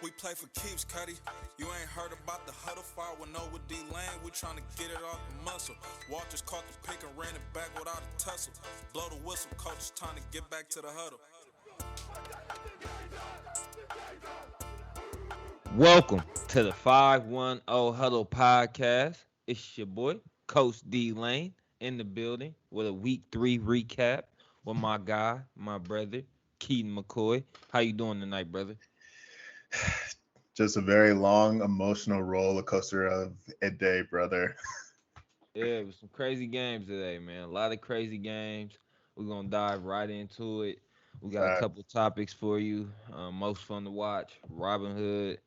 We play for keeps, Cuddy. You ain't heard about the huddle fire with no with DLane. We tryna get it off the muscle. Walters caught the pick and ran it back without a tussle. Blow the whistle, coach is trying to get back to the huddle. Welcome to the 510 Huddle podcast. It's your boy, Coach DLane, in the building with a week 3 recap with my guy, my brother, Keaton McCoy. How you doing tonight, brother? Just a very long emotional roller coaster of a day, brother. Yeah, it was some crazy games today, man. A lot of crazy games. We're going to dive right into it. We got a couple Facts. topics for you. Most fun to watch, Robinhood.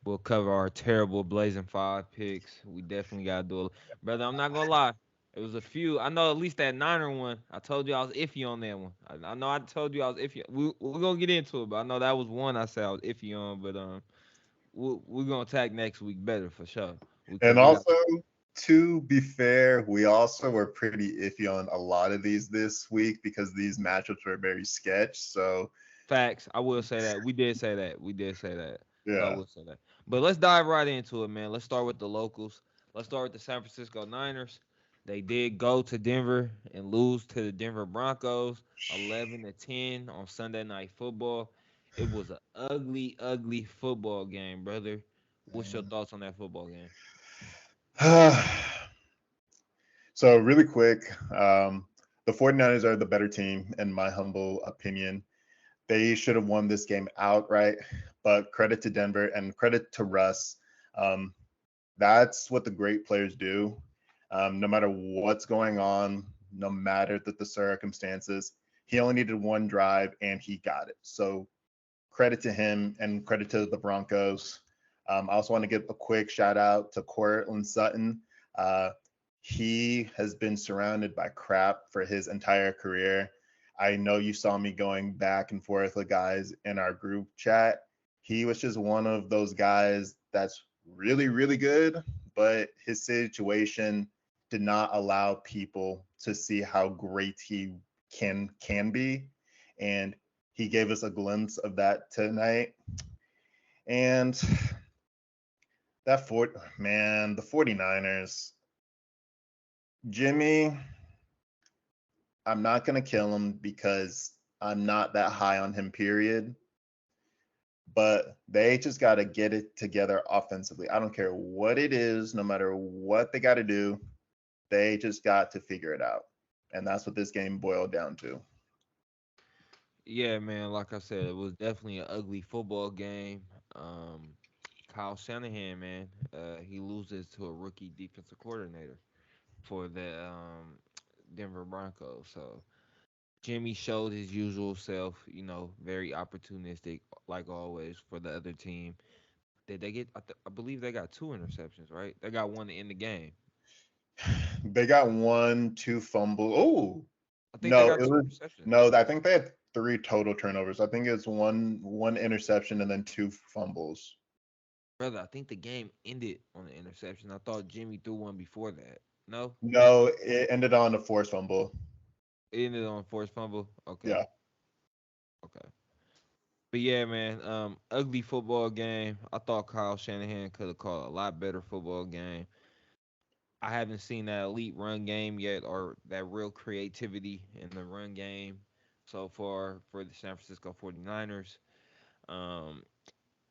We'll cover our terrible Blazing Five picks. We definitely got to do it. Brother, I'm not going to lie. It was a few. I know at least that Niner one. I told you I was iffy on that one. I know I told you I was iffy. We're going to get into it, but I know that was one I said I was iffy on. But we're going to attack next week better for sure. Because And we got also, to be fair, we also were pretty iffy on a lot of these this week because these matchups were very sketch. So, facts. I will say that. We did say that. We did say that. So I yeah. will say that. But let's dive right into it, man. Let's start with the locals. Let's start with the San Francisco Niners. They did go to Denver and lose to the Denver Broncos 11-10 on Sunday Night Football. It was an ugly, ugly football game, brother. What's your thoughts on that football game? So, really quick, the 49ers are the better team, in my humble opinion. They should have won this game outright, but credit to Denver and credit to Russ. Um, that's what the great players do. No matter what's going on, no matter the circumstances, he only needed one drive and he got it. So credit to him and credit to the Broncos. I also want to give a quick shout out to Cortland Sutton. Uh, he has been surrounded by crap for his entire career. I know you saw me going back and forth with guys in our group chat. He was just one of those guys that's really, really good, but his situation did not allow people to see how great he can be. And he gave us a glimpse of that tonight. And the 49ers, Jimmy, I'm not going to kill him because I'm not that high on him, period. But they just got to get it together offensively. I don't care what it is, no matter what they got to do, they just got to figure it out. And that's what this game boiled down to. Yeah, man. Like I said, it was definitely an ugly football game. Um, Kyle Shanahan, man, he loses to a rookie defensive coordinator for the Denver Broncos. So Jimmy showed his usual self, very opportunistic, like always, for the other team. Did they get? I believe they got two interceptions, right? They got one to end the game. They got one, two fumble. Oh, I think they no, got it two was interceptions. no, I think they had three total turnovers. I think it's one interception and then two fumbles. Brother, I think the game ended on the interception. I thought Jimmy threw one before that. No, No, it ended on a forced fumble. it ended on forced fumble. Okay, Yeah. okay. But yeah, man, ugly football game. I thought Kyle Shanahan could have called a lot better football game. I haven't seen that elite run game yet or that real creativity in the run game so far for the San Francisco 49ers. Um,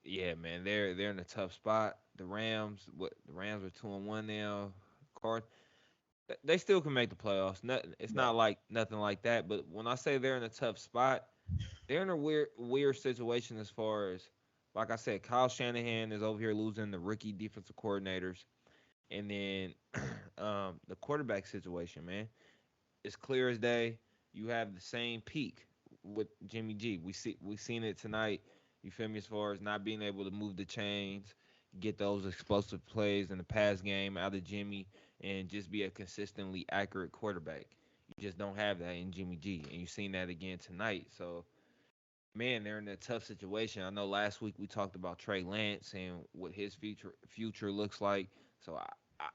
yeah, man, they're in a tough spot. The Rams are 2-1 now. Card they still can make the playoffs. It's Yeah. not like nothing like that, but when I say they're in a tough spot, they're in a weird situation as far as like I said, Kyle Shanahan is over here losing the rookie defensive coordinators, and then the quarterback situation, man, it's clear as day. You have the same peak with Jimmy G. We seen it tonight. You feel me? As far as not being able to move the chains, get those explosive plays in the pass game out of Jimmy, and just be a consistently accurate quarterback. You just don't have that in Jimmy G, and you've seen that again tonight. So man, they're in a tough situation. I know last week we talked about Trey Lance and what his future looks like. So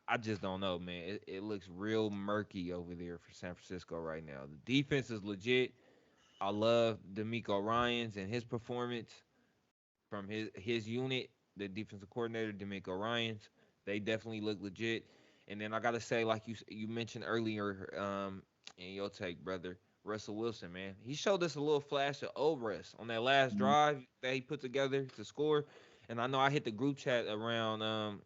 I just don't know, man. It looks real murky over there for San Francisco right now. The defense is legit. I love D'Amico Ryans and his performance. from his unit, the defensive coordinator, D'Amico Ryans. They definitely look legit. And then I gotta say, like you mentioned earlier, in your take, brother, Russell Wilson, man, he showed us a little flash of Ores on that last Mhm. drive that he put together to score. And I know I hit the group chat around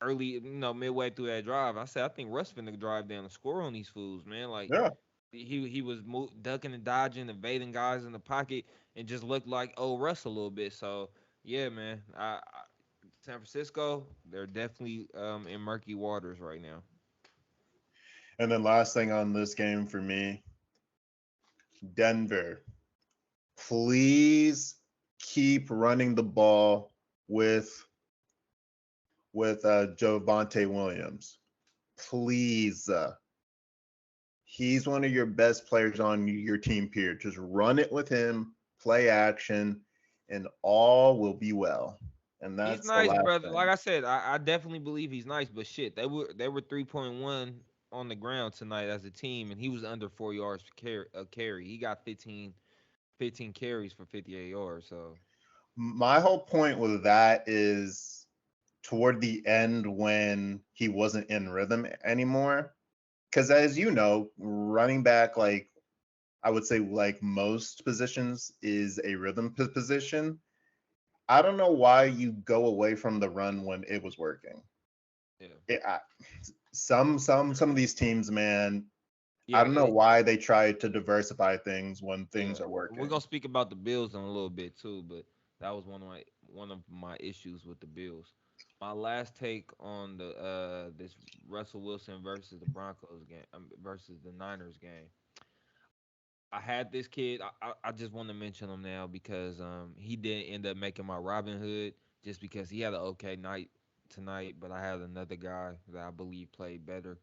early, midway through that drive. I said I think Russ finna drive down the score on these fools, man. Like Yeah. he was ducking and dodging, evading guys in the pocket, and just looked like old Russ a little bit. So yeah, man. San Francisco, they're definitely in murky waters right now. And then last thing on this game for me, Denver, please keep running the ball with Javonte Williams. Please. He's one of your best players on your team, period. Just run it with him, play action, and all will be well. And He's that's the nice, last brother. Like thing. I said, I definitely believe he's nice. But shit, they were 3.1 on the ground tonight as a team, and he was under 4 yards carry. He got 15 carries for 58 yards. So My whole point with that is toward the end when he wasn't in rhythm anymore. Because as you know, running back, like I would say, like most positions, is a rhythm position. I don't know why you go away from the run when it was working. yeah, It, I, some of these teams, man, I yeah, don't know why they try to diversify things when yeah. things are We're working. gonna speak about the Bills in a little bit too, but that was one of my issues with the Bills. My last take on the this Russell Wilson versus the Broncos game versus the Niners game. I had this kid. I just want to mention him now because he didn't end up making my Robinhood just because he had an okay night tonight, but I had another guy that I believe played better.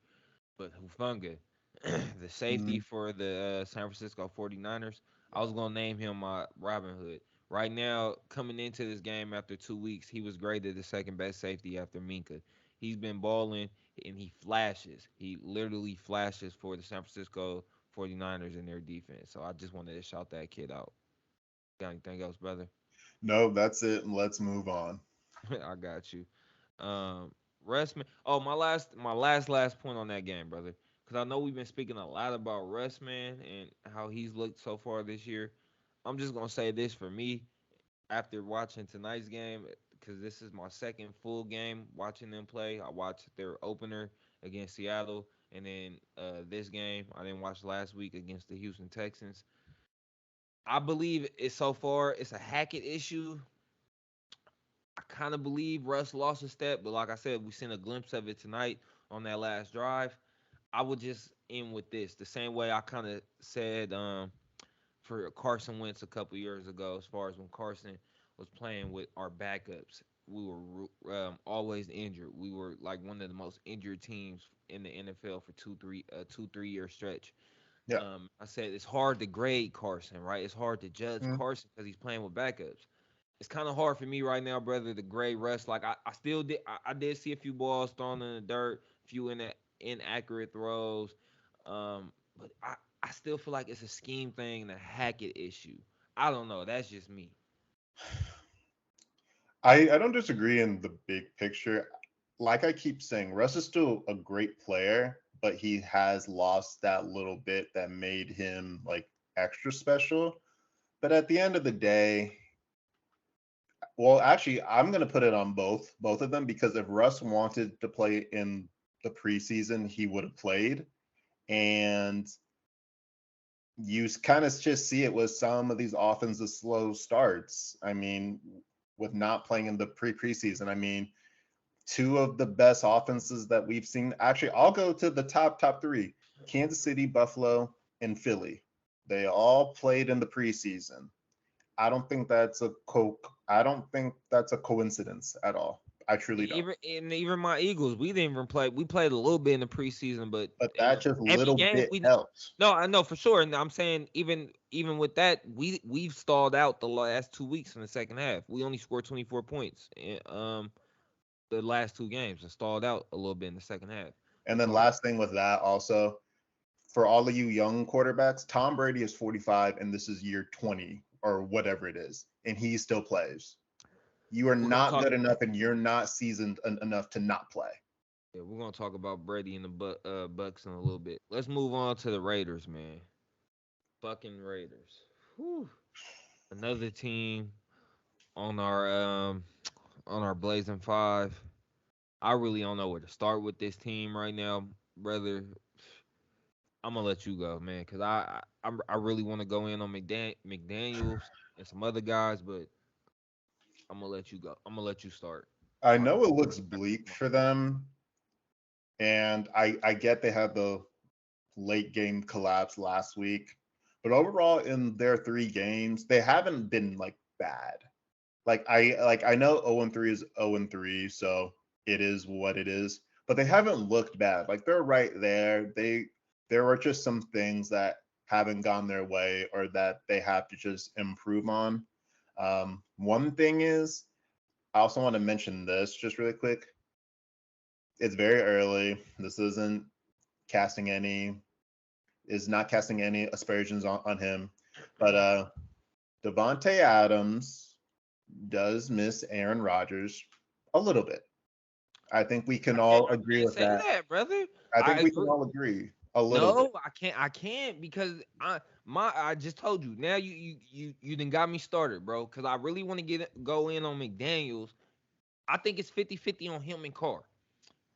But Hufunga, the safety Mhm. for the San Francisco 49ers, I was going to name him my Robin Hood. Right now, coming into this game after 2 weeks, he was graded the second best safety after Minka. He's been balling and he flashes. He literally flashes for the San Francisco 49ers in their defense. So I just wanted to shout that kid out. Got anything else, brother? No, that's it. And let's move on. I got you. Russ, man. Oh, my last point on that game, brother. Because I know we've been speaking a lot about Russ, man, and how he's looked so far this year. I'm just gonna say this for me after watching tonight's game, because this is my second full game watching them play. I watched their opener against Seattle, and then this game I didn't watch last week against the Houston Texans. I believe it's so far it's a Hackett issue. I kind of believe Russ lost a step, but like I said, we seen a glimpse of it tonight on that last drive. I would just end with this the same way I kind of said for Carson Wentz a couple years ago, as far as when Carson was playing with our backups. We were always injured. We were like one of the most injured teams in the NFL for 2 3 year stretch. Yeah. I said it's hard to grade Carson, right? It's hard to judge Mhm. Carson because he's playing with backups. It's kind of hard for me right now, brother, to grade Russ. Like I still did, I did see a few balls thrown in the dirt, a few inaccurate throws, but I still feel like it's a scheme thing and a Hackett issue. I don't know. That's just me. I don't disagree in the big picture. Like I keep saying, Russ is still a great player, but he has lost that little bit that made him like extra special. But at the end of the day, well, actually, I'm gonna put it on both of them because if Russ wanted to play in the preseason, he would have played. And you kind of just see it with some of these offensive slow starts. I mean, with not playing in the preseason, I mean, two of the best offenses that we've seen. Actually, I'll go to the top three: Kansas City, Buffalo, and Philly. They all played in the preseason. I don't think that's I don't think that's a coincidence at all. I truly don't. Even my Eagles, we didn't even play. We played a little bit in the preseason, but But that just every little game bit we. helps. No, I know for sure, and I'm saying even with that, we've stalled out the last 2 weeks in the second half. We only scored 24 points in the last two games and stalled out a little bit in the second half. And then So last thing with that also, for all of you young quarterbacks, Tom Brady is 45 and this is year 20 or whatever it is, and he still plays. You are We're gonna not talk. good enough, and you're not seasoned enough to not play. Yeah, we're gonna talk about Brady and the Bucks in a little bit. Let's move on to the Raiders, man. Fucking Raiders. Whew. Another team on our Blazing Five. I really don't know where to start with this team right now, brother. I'm gonna let you go, man, because I really want to go in on McDaniel's and some other guys, but I'm gonna let you go. I'm gonna let you start. I Talk know about it looks bleak for them, and I get they had the late game collapse last week, but overall in their 3 games, they haven't been like bad. I know 0-3 is 0-3, so it is what it is. But they haven't looked bad. Like they're right there. There are just some things that haven't gone their way or that they have to just improve on. One thing is, I also want to mention this just really quick. It's very early. This is not casting any aspersions on him. But Devontae Adams does miss Aaron Rodgers a little bit. I think we can all agree can't with say that. that, brother. I I think we can agree. all agree a little bit. No, I can't. I can't because I just told you. Now you done got me started, bro. Because I really want to go in on McDaniel's. I think it's 50-50 on him and Carr.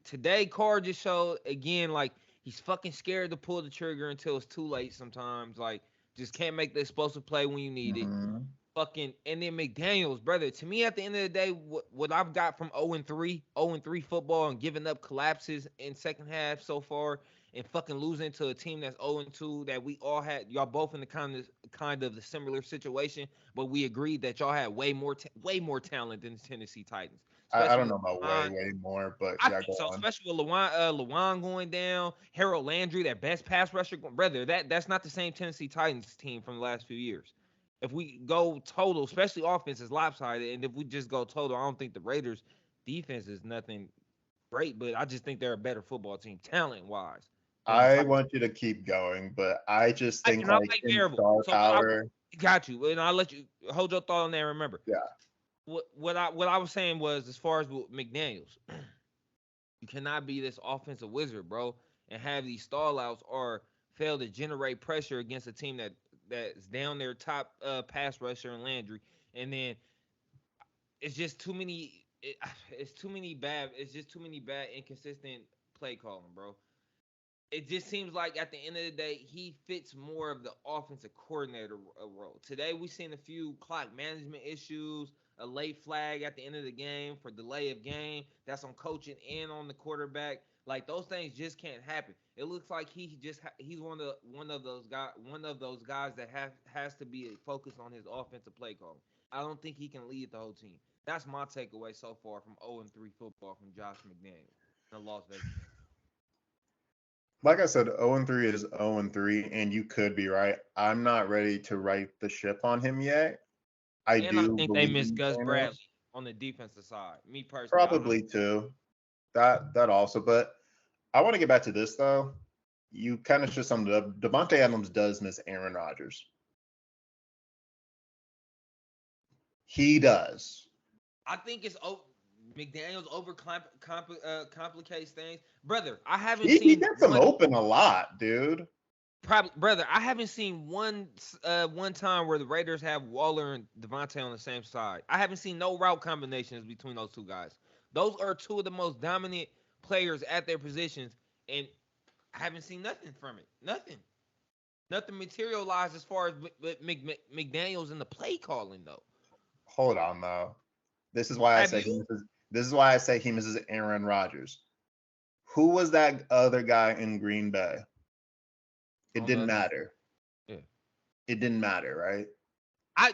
Today, Carr just showed again like he's fucking scared to pull the trigger until it's too late. Sometimes, like just can't make the explosive play when you need it. Mhm. Fucking and then McDaniel's, brother. To me, at the end of the day, what I've got from 0-3 football and giving up collapses in second half so far, and fucking losing to a team that's 0-2 that we all had. Y'all both in the kind of the similar situation, but we agreed that y'all had way more talent than the Tennessee Titans, I especially don't know with about way more, but I yeah, think go so, on. especially with Lewan going down, Harold Landry, that best pass rusher, brother. That's not the same Tennessee Titans team from the last few years. If we go total, especially offense is lopsided, and if we just go total, I don't think the Raiders' defense is nothing great, but I just think they're a better football team, talent wise, than the I Titans. want you to keep going, but I just think And I like like in variable. star So I power, got you, and I'll let you hold your thought on there. Remember, yeah. what I was saying was as far as with McDaniel's. You cannot be this offensive wizard, bro, and have these stall outs or fail to generate pressure against a team that's down their top pass rusher and Landry, and then it's just too many. It's too many bad. It's just too many bad, inconsistent play calling, bro. It just seems like at the end of the day, he fits more of the offensive coordinator role. Today, we've seen a few clock management issues, a late flag at the end of the game for delay of game. That's on coaching and on the quarterback. Like those things just can't happen. It looks like he's one of those guys that has to be focused on his offensive play calling. I don't think he can lead the whole team. That's my takeaway so far from 0-3 football from Josh McDaniels, the Las Vegas. Like I said, 0-3 is 0-3, and you could be right. I'm not ready to right the ship on him yet. I And I do think they believe miss in Gus Bradley Thanos, on the defensive side. Me personally, probably too. That also, but I want to get back to this though. You kind of just summed it up. Devontae Adams does miss Aaron Rodgers. He does. I think it's McDaniel's complicates things, brother. I haven't He seen gets him one. open a lot, dude. Probably, brother. I haven't seen one time where the Raiders have Waller and Devontae on the same side. I haven't seen no route combinations between those two guys. Those are two of the most dominant players at their positions, and I haven't seen nothing from it. Nothing materialized as far as McDaniel's in the play calling though. Hold on though. This is why I Have say you? he misses Aaron Rodgers. Who was that other guy in Green Bay? It On the didn't other, matter. yeah. It didn't matter, right? I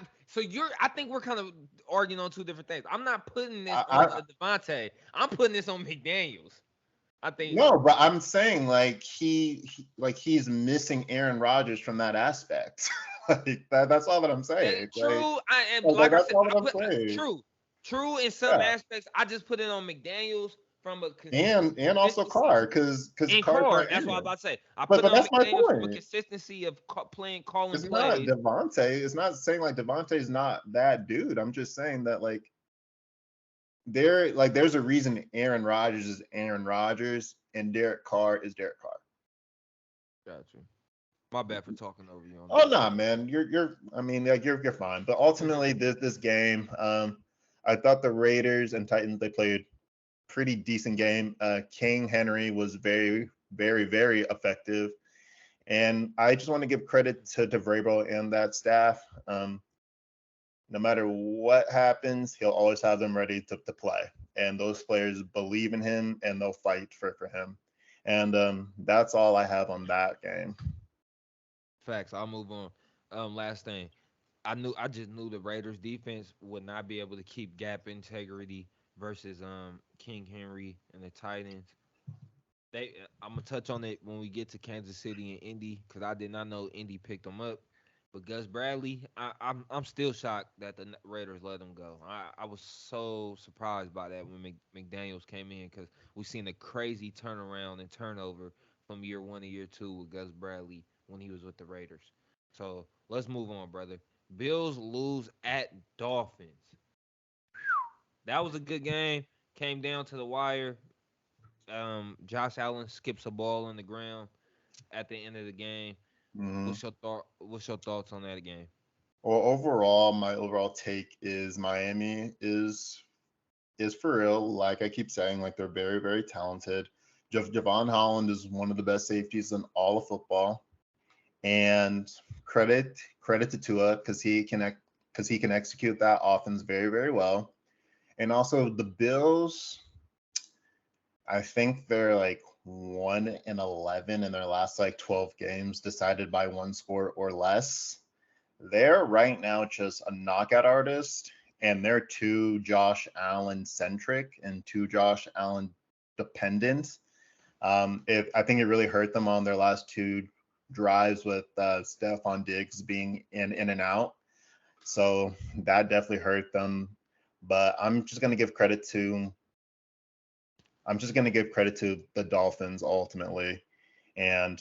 think we're kind of arguing on two different things. I'm not putting this on I Devontae. I'm putting this on McDaniels. I think no, but I'm saying like he's missing Aaron Rodgers from that aspect. Like that's all that I'm saying. Like, true. And like like I that's said, all that I I'm put saying. true in some Yeah. aspects. I just put it on McDaniels from a And also consistency Carr, because in Carr's Carr. not That's in what I'm it. about to say. I But put it on that's my McDaniels from a point. consistency of calling It's not plays. Devontae. It's not saying like Devontae's not that dude. I'm just saying that like there's a reason Aaron Rodgers is Aaron Rodgers and Derek Carr is Derek Carr. Gotcha. My bad for talking over you on Oh that. no, man, you're I mean like you're fine. But ultimately this game, I thought the Raiders and Titans they played pretty decent game. King Henry was very, very, very effective. And I just want to give credit to Vrabel and that staff. No matter what happens, he'll always have them ready to play. And those players believe in him and they'll fight for him. And that's all I have on that game. Facts. I'll move on. Last thing. I just knew the Raiders defense would not be able to keep gap integrity versus King Henry and the Titans. I'm gonna touch on it when we get to Kansas City and Indy because I did not know Indy picked them up. But Gus Bradley, I'm still shocked that the Raiders let him go. I was so surprised by that when McDaniels came in because we seen a crazy turnaround and turnover from year one to year two with Gus Bradley when he was with the Raiders. So let's move on, brother. Bills lose at Dolphins. That was a good game. Came down to the wire. Josh Allen skips a ball on the ground at the end of the game. Mhm. What's your thoughts on that game? Well, overall, my overall take is Miami is for real. Like I keep saying, like they're very, very talented. Javon Holland is one of the best safeties in all of football. And credit to Tua because he can execute that offense very, very well. And also the Bills, I think they're like 1-11 in their last like 12 games, decided by one score or less. They're right now just a knockout artist, and they're too Josh Allen centric and too Josh Allen dependent. If I think it really hurt them on their last two drives with Stephon Diggs being in and out. So that definitely hurt them. But I'm just gonna give credit to the Dolphins ultimately, and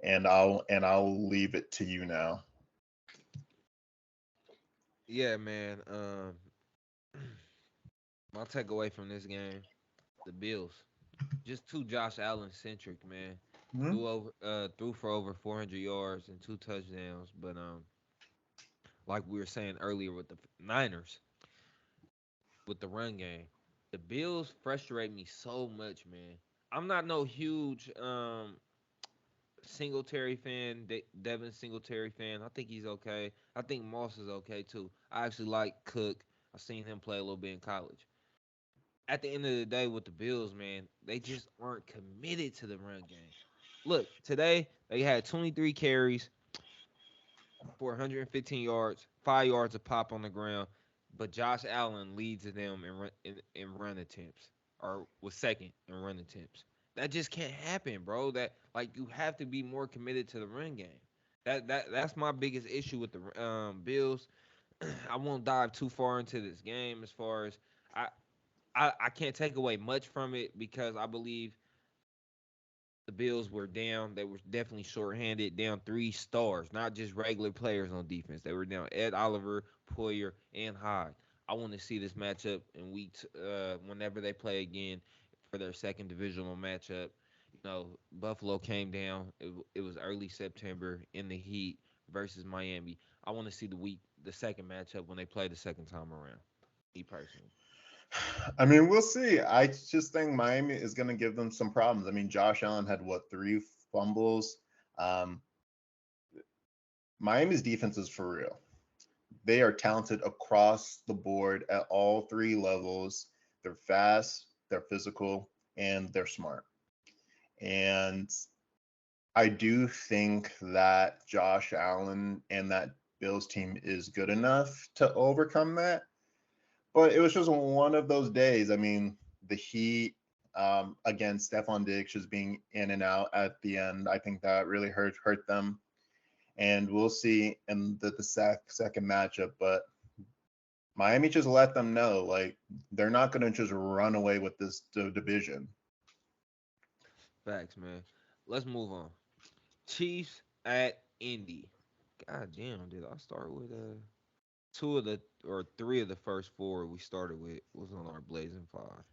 I'll leave it to you now. Yeah, man. My takeaway from this game, the Bills, just too Josh Allen centric, man. Hmm. Threw for over 400 yards and two touchdowns, but like we were saying earlier with the Niners, with the run game, the Bills frustrate me so much, man. I'm not no huge Singletary fan, Devin Singletary fan. I think he's okay. I think Moss is okay too. I actually like Cook. I've seen him play a little bit in college. At the end of the day, with the Bills, man, they just aren't committed to the run game. Look, today they had 23 carries for 115 yards, 5 yards a pop on the ground, but Josh Allen leads them in run attempts, or was second in run attempts. That just can't happen, bro. That like you have to be more committed to the run game. That's my biggest issue with the Bills. I won't dive too far into this game as far as I, I can't take away much from it because I believe the Bills were down. They were definitely shorthanded, down three stars, not just regular players on defense. They were down Ed Oliver, Poyer, and Hyde. I want to see this matchup in whenever they play again for their second divisional matchup. You know, Buffalo came down. It was early September in the heat versus Miami. I want to see the second matchup when they play the second time around. Me personally. I mean, we'll see. I just think Miami is going to give them some problems. I mean, Josh Allen had what, three fumbles. Um, Miami's defense is for real. They are talented across the board at all three levels. They're fast, they're physical, and they're smart. And I do think that Josh Allen and that Bills team is good enough to overcome that. But it was just one of those days. I mean, the Heat against Stephon Diggs just being in and out at the end, I think that really hurt them. And we'll see in the second matchup. But Miami just let them know, like, they're not going to just run away with this division. Facts, man. Let's move on. Chiefs at Indy. God damn, did I start with three of the first four we started with was on our Blazing Five.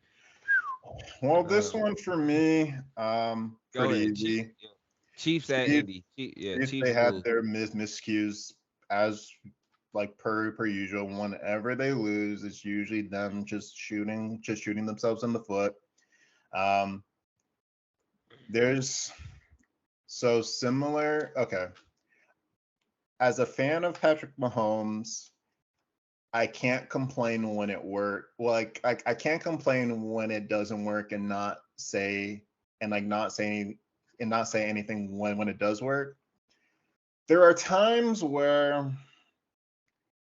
Well, this Uh, one for me, Go pretty ahead, Chiefs. easy. Yeah. Chiefs at Chiefs, Indy. Yeah, Chiefs, Chiefs they had lose. their miscues as like per usual. Whenever they lose, it's usually them just shooting themselves in the foot. Um, there's so similar. Okay, as a fan of Patrick Mahomes, I can't complain when it work. Like I can't complain when it doesn't work and not say anything when it does work. There are times where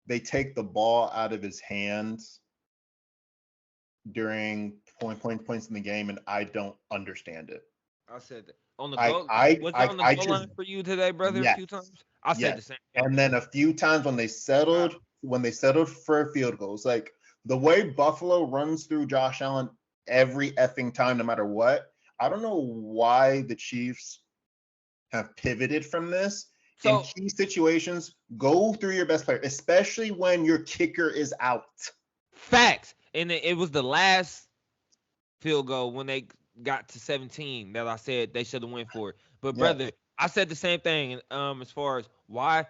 they take the ball out of his hands during points in the game, and I don't understand it. I said that. On the I goal. I Was it I, on the I goal just line for you today, brother? A yes, few times. I said the yes. same thing. And then a few times Uh, when they settled for field goals, like the way Buffalo runs through Josh Allen every effing time, no matter what. I don't know why the Chiefs have pivoted from this. In So key situations, go through your best player, especially when your kicker is out. facts, and it was the last field goal when they got to 17 that I said they should have went for it. But Yeah. brother, I said the same thing. As far as why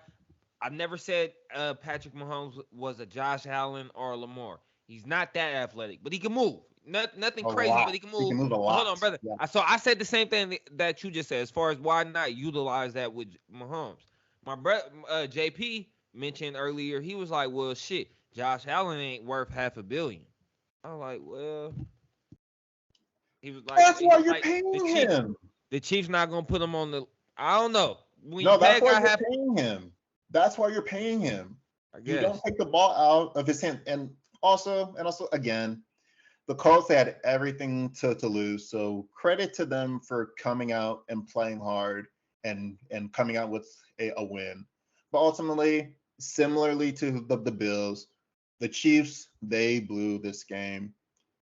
I never said Patrick Mahomes was a Josh Allen or a Lamar. He's not that athletic, but he can move. Nothing A crazy, but lot. he can He move. can move a But hold lot. on, brother. Yeah. I said the same thing that you just said. As far as why not utilize that with Mahomes. My brother JP mentioned earlier. He was like, "Well, shit, Josh Allen ain't worth half a billion." I was like, "Well," That's he why was you're like paying him. the Chiefs not gonna put him on the. I don't know. When you No, pay that's a why guy you're half, paying him. That's why you're paying him. I You don't guess. take the ball out of his hand. And also, again, the Colts had everything to lose. So credit to them for coming out and playing hard and coming out with a win. But ultimately, similarly to the Bills, the Chiefs, they blew this game.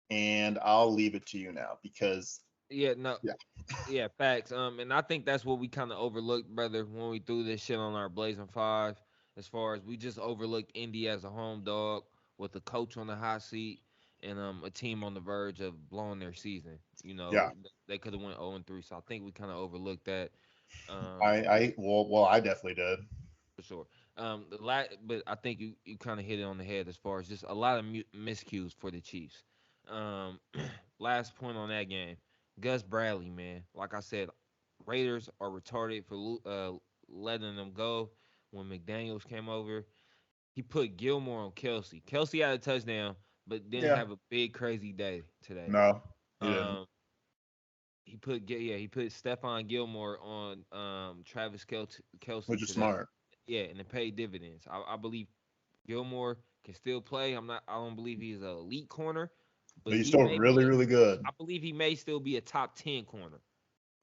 And I'll leave it to you now because Yeah, no, yeah. yeah, facts. And I think that's what we kind of overlooked, brother, when we threw this shit on our Blazing Five. As far as we just overlooked Indy as a home dog with a coach on the hot seat and a team on the verge of blowing their season. Yeah. They could have went 0-3, so I think we kind of overlooked that. I Um, I well I definitely did. for sure. But I think you kind of hit it on the head as far as just a lot of miscues for the Chiefs. Um, last point on that game, Gus Bradley, man. Like I said, Raiders are retarded for letting them go. When McDaniel's came over, he put Gilmore on Kelsey. Kelsey had a touchdown, but didn't Yeah. have a big crazy day today. No, he didn't. Um, he put Stephon Gilmore on Travis Kelsey Which is today. smart. Yeah, and it paid dividends. I believe Gilmore can still play. I don't believe he's an elite corner, But but he's he still may really, be. really good. I believe he may still be a top 10 corner.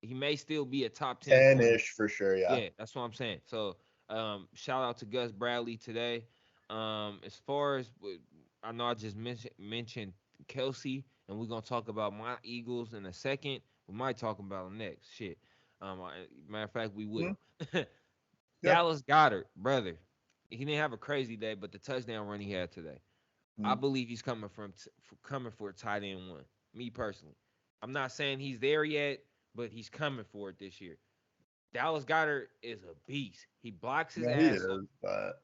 He may still be a top 10 corner. 10-ish for sure, yeah. Yeah, that's what I'm saying. So, shout out to Gus Bradley today. As far as I know, I just mentioned Kelsey, and we're gonna talk about my Eagles in a second. We might talk about them next. Shit. Matter of fact, we Mhm. will. Yep. Dallas Goddard, brother. He didn't have a crazy day, but the touchdown run he had today, I Mhm. believe he's coming for a tight end one. Me personally, I'm not saying he's there yet, but he's coming for it this year. Dallas Goddard is a beast. He blocks his Yeah, he ass off, is, but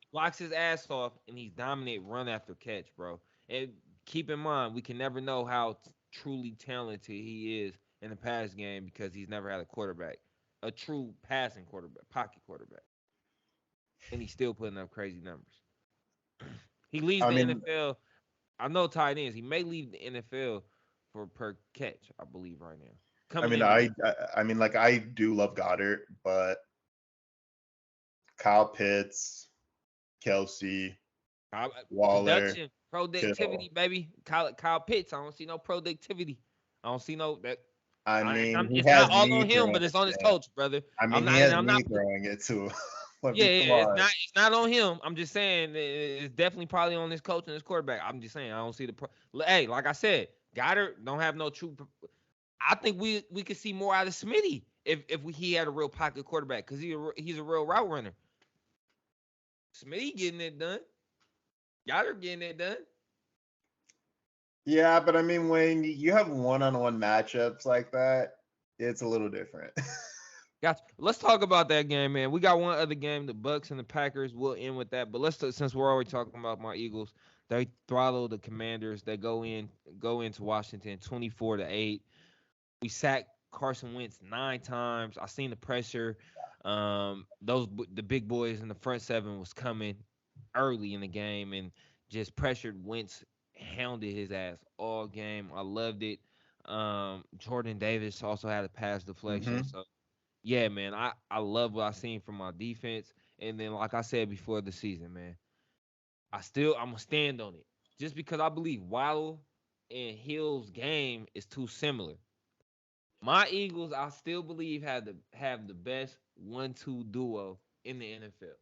and he's dominate run after catch, bro. And keep in mind, we can never know how truly talented he is in the pass game because he's never had a quarterback, a true passing quarterback, pocket quarterback, and he's still putting up crazy numbers. He leads I the mean, NFL. I know tight ends. He may lead the NFL for per catch, I believe, right now. I Coming mean, into the like I do love Goddard, but Kyle Pitts, Kelsey, Waller, production, Kittle. productivity, baby. Kyle Pitts. I don't see no productivity. I don't see no that. I mean, he It's not has all me on him, throwing but it's it on to his him. coach, brother. I mean, he And has I'm not. me throwing it to him. Let Yeah, me come on. it's not on him. I'm just saying it's definitely probably on his coach and his quarterback. I'm just saying I don't see the. Hey, like I said, Goddard don't have no true. I think we could see more out of Smitty if he had a real pocket quarterback because he's a real route runner. Smitty getting it done. Y'all are getting it done. Yeah, but I mean, when you have one-on-one matchups like that, it's a little different. Gotcha. Let's talk about that game, man. We got one other game, the Bucs and the Packers. We'll end with that. But since we're already talking about my Eagles, they throttle the Commanders. They go into Washington 24-8. We sacked Carson Wentz 9 times. I seen the pressure. The big boys in the front seven was coming early in the game and just pressured Wentz, hounded his ass all game. I loved it. Jordan Davis also had a pass deflection. Hmm. So yeah, man, I love what I seen from my defense. And then, like I said before the season, man, I'm gonna stand on it. Just because I believe Waddle and Hill's game is too similar. My Eagles, I still believe have the best 1-2 duo in the NFL.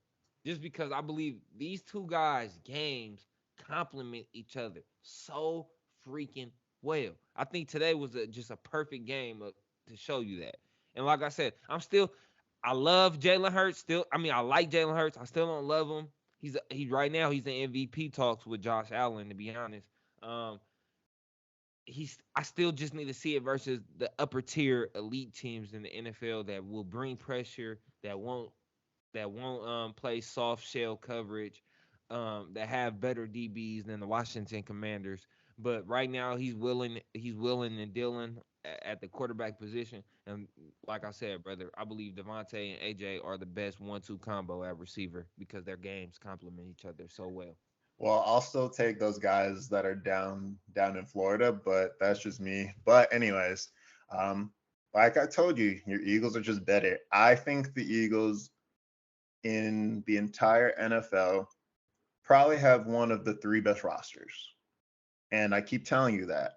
Just because I believe these two guys' games complement each other so freaking well. I think today was just a perfect game to show you that. And like I said, I love Jalen Hurts. I like Jalen Hurts. I still don't love him. He right now he's in MVP talks with Josh Allen. To be honest, um, I still just need to see it versus the upper tier elite teams in the NFL that will bring pressure, that won't play soft shell coverage, that have better DBs than the Washington Commanders. But right now he's willing and dealing at the quarterback position. And like I said, brother, I believe Devontae and AJ are the best 1-2 combo at receiver because their games complement each other so well. Well, I'll still take those guys that are down in Florida, but that's just me. But anyways, um, like I told you, your Eagles are just better. I think the Eagles in the entire NFL probably have one of the three best rosters. And I keep telling you that.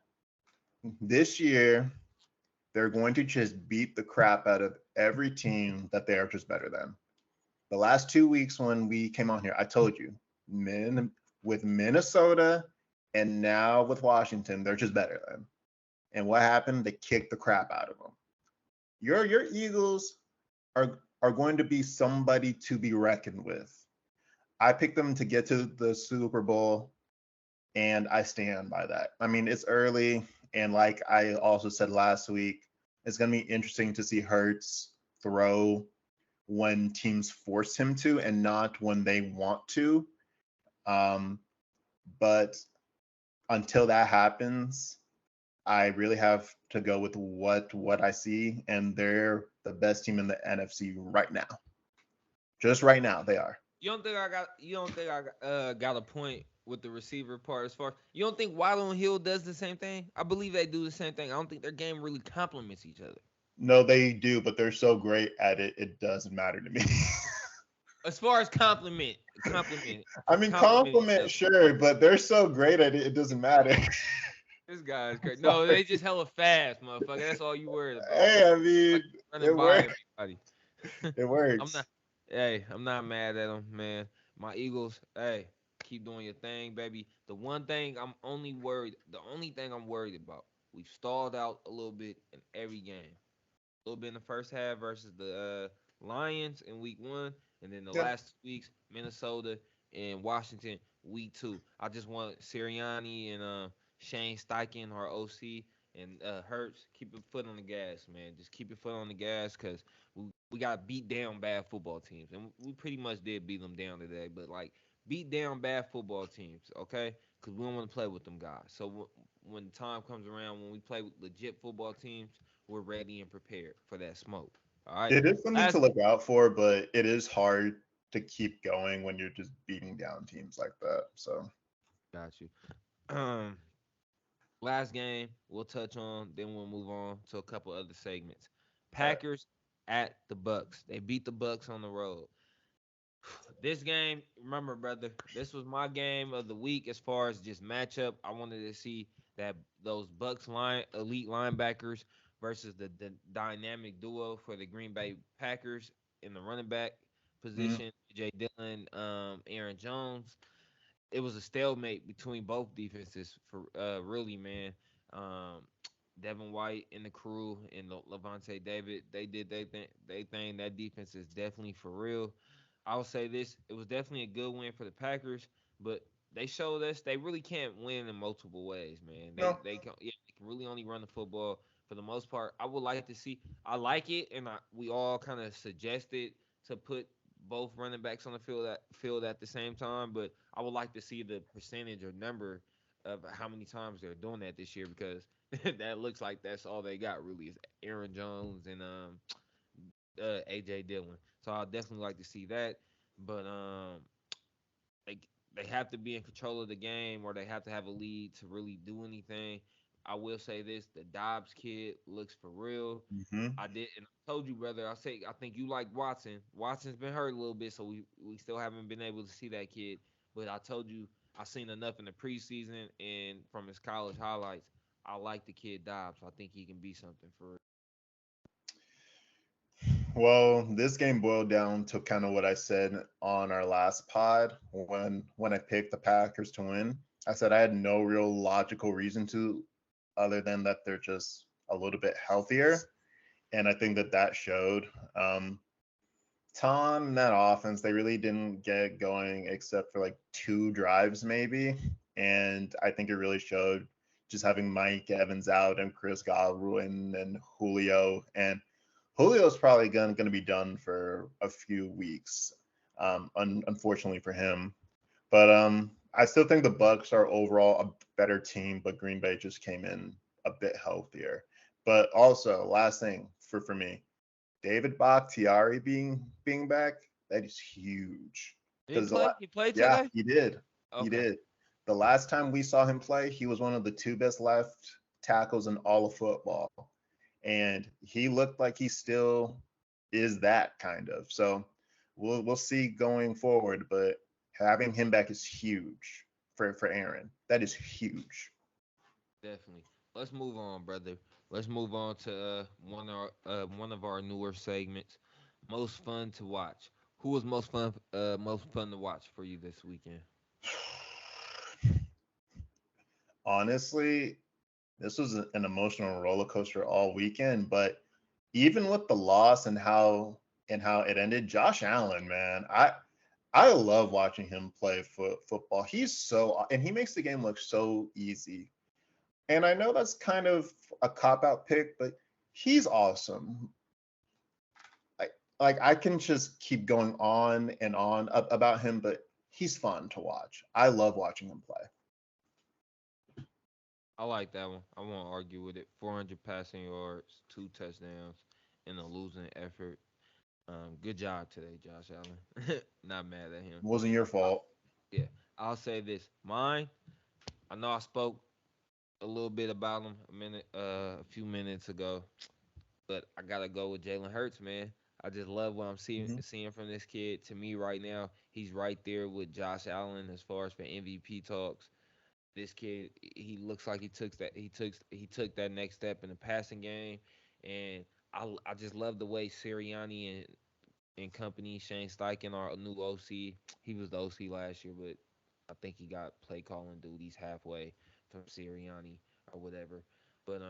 This year, they're going to just beat the crap out of every team that they are just better than. The last 2 weeks when we came on here, I told you, with Minnesota and now with Washington, they're just better than. And what happened? They kicked the crap out of them. Your Eagles are going to be somebody to be reckoned with. I picked them to get to the Super Bowl, and I stand by that. I mean, it's early, and like I also said last week, it's going to be interesting to see Hurts throw when teams force him to and not when they want to. Um, but until that happens, I really have to go with what I see, and they're the best team in the NFC right now. Just right now, they are. You don't think I got a point with the receiver part as far you don't think Waddle and Hill does the same thing? I believe they do the same thing. I don't think their game really complements each other. No, they do, but they're so great at it, it doesn't matter to me. As far as compliment, I mean, compliment each compliment, other. sure, but they're so great at it, it doesn't matter. This guy's I'm crazy. No, they sorry. just hella fast, motherfucker. That's all you worried about. Hey, I Like mean, running it by works. everybody. It I'm not. works. Hey, I'm not mad at them, man. My Eagles. Hey, keep doing your thing, baby. The only thing I'm worried about. We've stalled out a little bit in every game. A little bit in the first half versus the Lions in week 1, and then the Yep. last 2 weeks, Minnesota and Washington week 2. I just want Sirianni and Shane Steichen, our OC, and Hurts, keep your foot on the gas, man. Just keep your foot on the gas because we got beat down bad football teams, and we pretty much did beat them down today. But like beat down bad football teams, okay? Because we don't want to play with them guys. So when the time comes around, when we play with legit football teams, we're ready and prepared for that smoke. All right. It is something to Last look out for, but it is hard to keep going when you're just beating down teams like that. So, got you. Um, last game we'll touch on, then we'll move on to a couple other segments. all right. Packers at the Bucks. They beat the Bucks on the road. This game, remember, brother, this was my game of the week as far as just matchup. I wanted to see that those Bucks elite linebackers versus the dynamic duo for the Green Bay Packers in the running back Mm. position, Jay Dillon, Aaron Jones. It was a stalemate between both defenses for really, man. Um, Devin White and the crew and Levante David, they did they thing. That defense is definitely for real. I'll say this: it was definitely a good win for the Packers, but they showed us they really can't win in multiple ways, man. No. They can really only run the football for the most part. I would like to see. I like it, and we all kind of suggested to put both running backs on the field at the same time. But I would like to see the percentage or number of how many times they're doing that this year because that looks like that's all they got really is Aaron Jones and AJ Dillon. So I definitely like to see that. But they they have to be in control of the game or they have to have a lead to really do anything. I will say this: the Dobbs kid looks for real. Hmm. I did, and I told you, brother. I think you like Watson. Watson's been hurt a little bit, so we still haven't been able to see that kid. But I told you, I seen enough in the preseason and from his college highlights. I like the kid Dobbs. I think he can be something for real. Well, this game boiled down to kind of what I said on our last pod when I picked the Packers to win. I said I had no real logical reason to, other than that they're just a little bit healthier, and I think that showed. Um, Tom, that offense, they really didn't get going except for like two drives maybe, and I think it really showed just having Mike Evans out and Chris Godwin and Julio and Julio's probably going to be done for a few weeks, unfortunately for him. But I still think the Bucs are overall a better team, but Green Bay just came in a bit healthier. But also, last thing for me, David Bakhtiari being back, that is huge. Did he Because play? He played yeah, today. he did. He Okay. did. The last time we saw him play, he was one of the two best left tackles in all of football, and he looked like he still is that kind of. So we'll see going forward, but having him back is huge for Aaron. That is huge. Definitely. Let's move on, brother. Let's move on to one of our newer segments. Most fun to watch. Who was most fun to watch for you this weekend? Honestly, this was an emotional roller coaster all weekend, but even with the loss and how it ended, Josh Allen, man, I love watching him play football. He's so and he makes the game look so easy. And I know that's kind of a cop out pick, but he's awesome. I, like I can just keep going on and on about him, but he's fun to watch. I love watching him play. I like that one. I won't argue with it. 400 passing yards, 2 touchdowns, in a losing effort. Good job today, Josh Allen. Not mad at him. Wasn't your Uh, fault. yeah, I'll say this. Mine. I know I spoke a little bit about him a few minutes ago, but I gotta go with Jalen Hurts, man. I just love what I'm Hmm. seeing from this kid. To me, right now, he's right there with Josh Allen as far as for MVP talks. This kid, he looks like he took that next step in the passing game, and I just love the way Sirianni and company, Shane Steichen, our new OC. He was the OC last year, but I think he got play calling duties halfway from Sirianni or whatever. But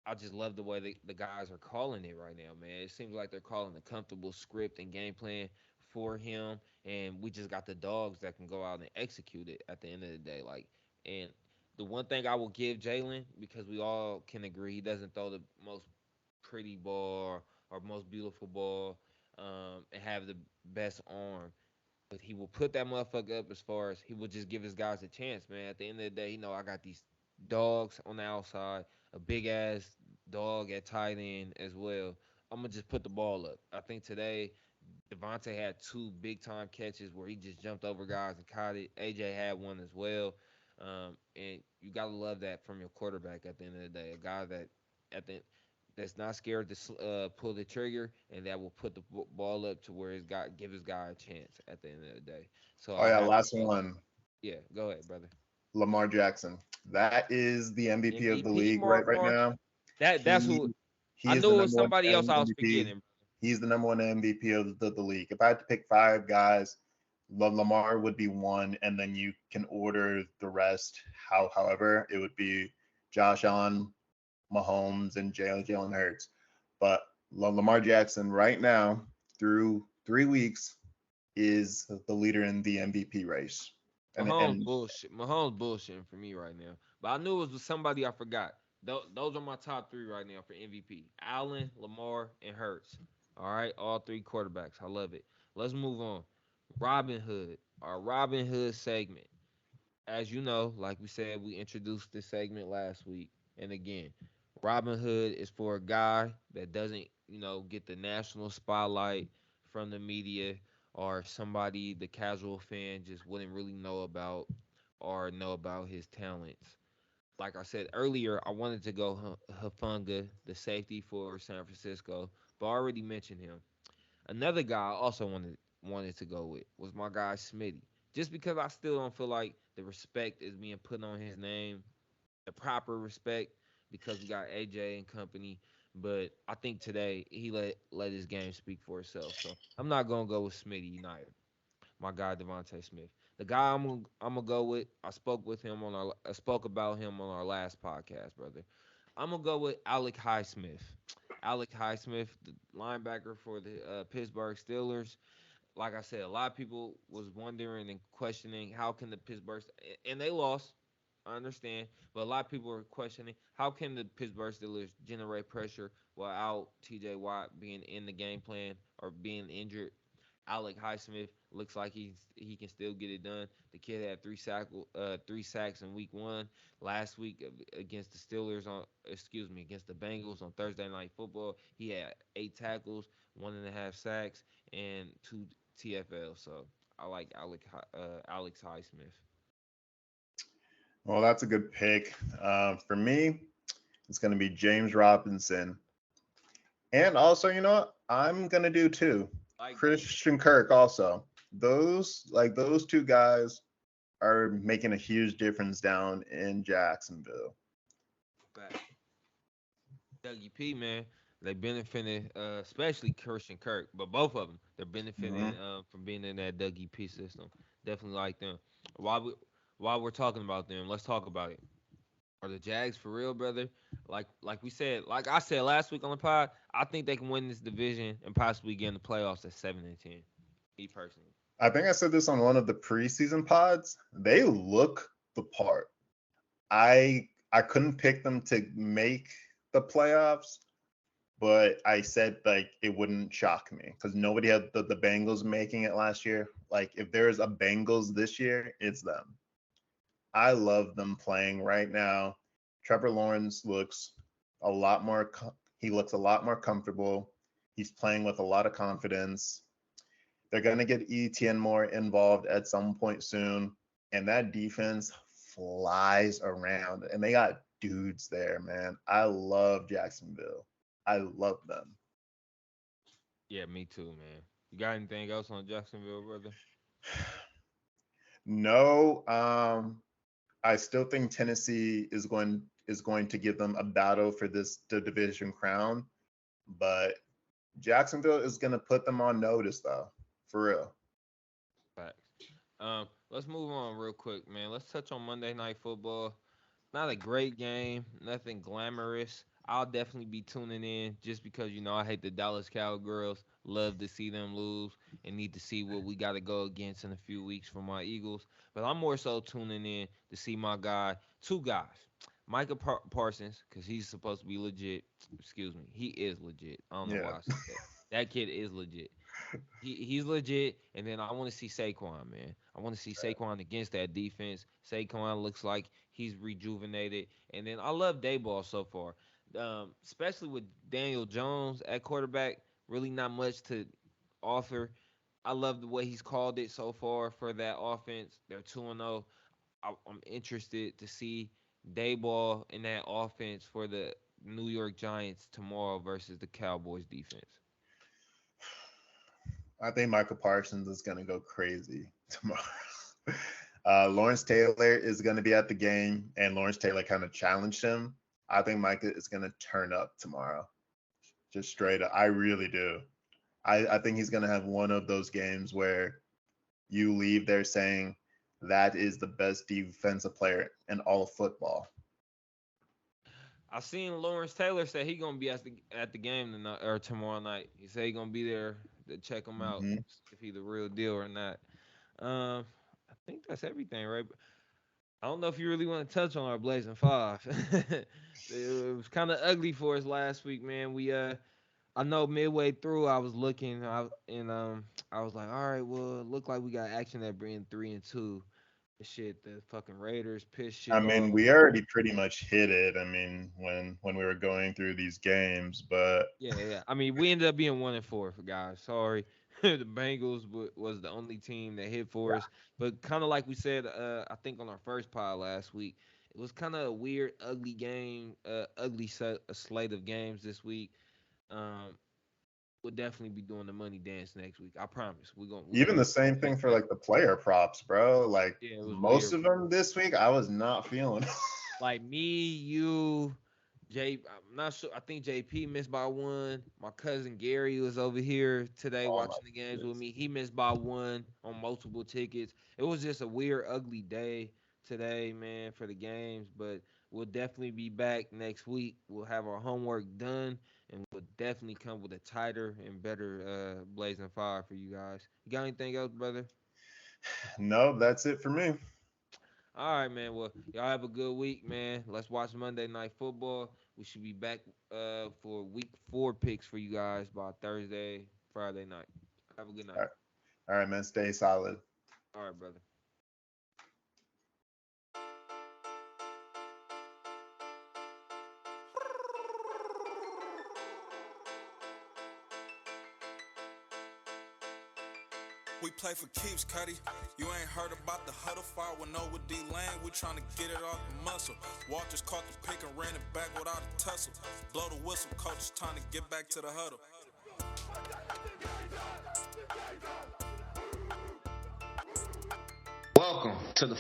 I just love the way the guys are calling it right now, man. It seems like they're calling a comfortable script and game plan for him, and we just got the dogs that can go out and execute it at the end of the day. Like, and the one thing I will give Jalen, because we all can agree, he doesn't throw the most pretty ball or most beautiful ball, and have the best arm, but he will put that motherfucker up as far as he will just give his guys a chance, man. At the end of the day, I got these dogs on the outside, a big ass dog at tight end as well. I'm gonna just put the ball up. I think today Devontae had two big time catches where he just jumped over guys and caught it. AJ had one as well. And you gotta love that from your quarterback at the end of the day. A guy at the that's not scared to pull the trigger and that will put the ball up to where give his guy a chance at the end of the day. So Oh I yeah, have to last go. one. Yeah, go ahead, brother. Lamar Jackson. That is the MVP of the MVP league Mark right Mark. now. That's He who he I is the knew it was number one somebody else I was MVP. forgetting. He's the number one MVP of the league. If I had to pick five guys, Lamar would be one, and then you can order the rest. However, it would be Josh Allen, Mahomes, and Jalen Hurts. But Lamar Jackson right now, through 3 weeks, is the leader in the MVP race. And Mahomes bullshitting for me right now. But I knew it was somebody I forgot. Those are my top three right now for MVP: Allen, Lamar, and Hurts. All right, all three quarterbacks. I love it. Let's move on. Robin Hood, our Robin Hood segment. As you know, like we said, we introduced this segment last week. And again, Robin Hood is for a guy that doesn't, get the national spotlight from the media, or somebody the casual fan just wouldn't really know about or know about his talents. Like I said earlier, I wanted to go Hafunga, the safety for San Francisco, but I already mentioned him. Another guy I also wanted to go with was my guy Smitty. Just because I still don't feel like the respect is being put on his name, the proper respect, because we got AJ and company. But I think today he let his game speak for itself. So I'm not gonna go with Smitty United. My guy Devontae Smith. The guy I'm gonna go with. I spoke about him on our last podcast, brother. I'm gonna go with Alec Highsmith. Alec Highsmith, the linebacker for the Pittsburgh Steelers. Like I said, a lot of people was wondering and questioning how can the Pittsburgh, and they lost. I understand, but a lot of people are questioning how can the Pittsburgh Steelers generate pressure without T.J. Watt being in the game plan or being injured. Alec Highsmith looks like he can still get it done. The kid had three sacks in week one. Last week against the Steelers against the Bengals on Thursday Night Football, he had 8 tackles, 1.5 sacks, and 2 TFL. So I like Alex Highsmith. well, that's a good pick. For me, it's going to be James Robinson. And also, you know what? I'm going to do two. Like that. Christian Kirk also. Those two guys are making a huge difference down in Jacksonville. Fact. Dougie P, man, they benefited, especially Christian Kirk, but both of them, they're benefiting Hmm. from being in that Dougie P system. Definitely like them. While we while we're talking about them, let's talk about it. Are the Jags for real, brother? Like we said, like I said last week on the pod, I think they can win this division and possibly get in the playoffs at 7-10. Me personally. I think I said this on one of the preseason pods. They look the part. I couldn't pick them to make the playoffs, but I said like it wouldn't shock me because nobody had the Bengals making it last year. Like if there's a Bengals this year, it's them. I love them playing right now. Trevor Lawrence looks a lot more. He looks a lot more comfortable. He's playing with a lot of confidence. They're gonna get ETN more involved at some point soon, and that defense flies around, and they got dudes there, man. I love Jacksonville. I love them. Yeah, me too, man. You got anything else on Jacksonville, brother? No, I still think Tennessee is going to give them a battle for the division crown, but Jacksonville is going to put them on notice though, for real. Facts. Let's move on real quick, man. Let's touch on Monday Night Football. Not a great game, nothing glamorous. I'll definitely be tuning in just because I hate the Dallas Cowgirls. Love to see them lose and need to see what we got to go against in a few weeks for my Eagles. But I'm more so tuning in to see my guy, two guys, Micah Parsons, because he's supposed to be legit. Excuse me, he is legit. I don't know Yeah. why I said that. That kid is legit. He's legit, and then I want to see Saquon, man. I want to see Saquon against that defense. Saquon looks like he's rejuvenated, and then I love Dayball so far, especially with Daniel Jones at quarterback. Really not much to offer. I love the way he's called it so far for that offense. They're 2-0. I'm interested to see Dayball in that offense for the New York Giants tomorrow versus the Cowboys defense. I think Michael Parsons is going to go crazy tomorrow. Lawrence Taylor is going to be at the game, and Lawrence Taylor kind of challenged him. I think Micah is going to turn up tomorrow, just straight up. I really do. I think he's going to have one of those games where you leave there saying that is the best defensive player in all of football. I seen Lawrence Taylor say he gonna be at the game tonight or tomorrow night. He said he gonna be there to check him out Hmm. if he the real deal or not. Um, I think that's everything, right? I don't know if you really want to touch on our Blazing Five. It was kind of ugly for us last week, man. I know midway through I was looking, I was like, all right, well, it looked like we got action at being 3-2. Shit, the fucking Raiders pissed I shit mean, off. we already pretty much hit it. I mean, when we were going through these games, but Yeah, yeah. I mean, we ended up being 1-4 for guys. Sorry, the Bengals was the only team that hit for us. But kind of like we said, I think on our first pod last week, it was kind of a weird, ugly game, a slate of games this week. Um, we'll definitely be doing the money dance next week. I promise. We're gonna even the get same back thing for to that. like the player props, bro. Like Yeah, it was most weird. of them this week, I was not feeling. Like me, you, I'm not sure. I think JP missed by one. My cousin Gary was over here today Oh my watching the games with goodness. me. He missed by one on multiple tickets. It was just a weird, ugly day today, man, for the games. But we'll definitely be back next week. We'll have our homework done, and we'll definitely come with a tighter and better Blazing Fire for you guys. You got anything else, brother? No, that's it for me. All right, man. Well, y'all have a good week, man. Let's watch Monday Night Football. We should be back for week 4 picks for you guys by Thursday, Friday night. Have a good night. All right, all right, man. Stay solid. All right, brother. We play for keeps, Cuddy. You ain't heard about the huddle fire with no with DLane. We tryna get it off the muscle. Walters caught the pick and ran it back without a tussle. Blow the whistle, coach is time to get back to the huddle. Welcome to the